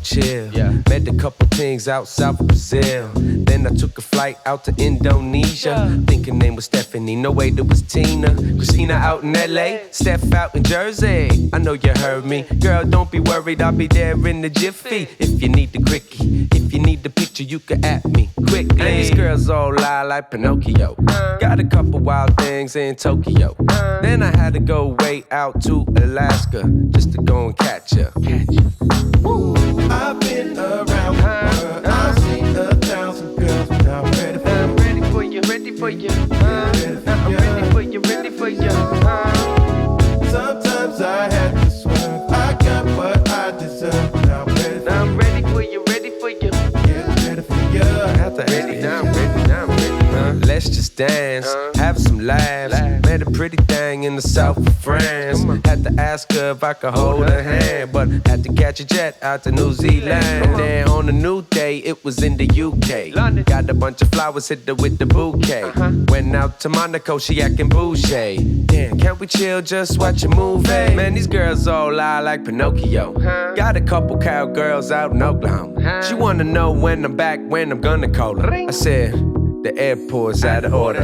chill. Met a couple things out south of Brazil. Then I took a flight out to Indonesia. Thinking name was Stephanie, no way, that was Tina. Christina out in LA, Steph out in Jersey. I know you heard me. Girl, don't be worried, I'll be there in the jiffy. If you need the quickie, if you need the picture, you can at me quickly. And these girls all lie like Pinocchio. Got a couple wild things in Tokyo. Then I had to go way out to Alaska just to go and catch ya. I've been around the world. I've seen 1,000 girls, but I'm ready for you. I'm ready for you, ready for you. I'm ready for you, ready for you. Sometimes I had to swerve. I got what I deserve. Now I'm ready for you. I'm ready for you, ready for you. Yeah, ready for you. Ready now, ready now, ready. Let's just dance, have some laughs. Met a pretty thing in the south of France. Had to ask her if I could hold her hand, but had to catch a jet out to New Zealand. Then on a new day, it was in the UK. Got a bunch of flowers, hit her with the bouquet. Went out to Monaco, she acting bougie. Damn, can't we chill, just watch a movie? Man, these girls all lie like Pinocchio. Got a couple cowgirls out in Oklahoma. She wanna know when I'm back, when I'm gonna call her. I said, the airport's out of order.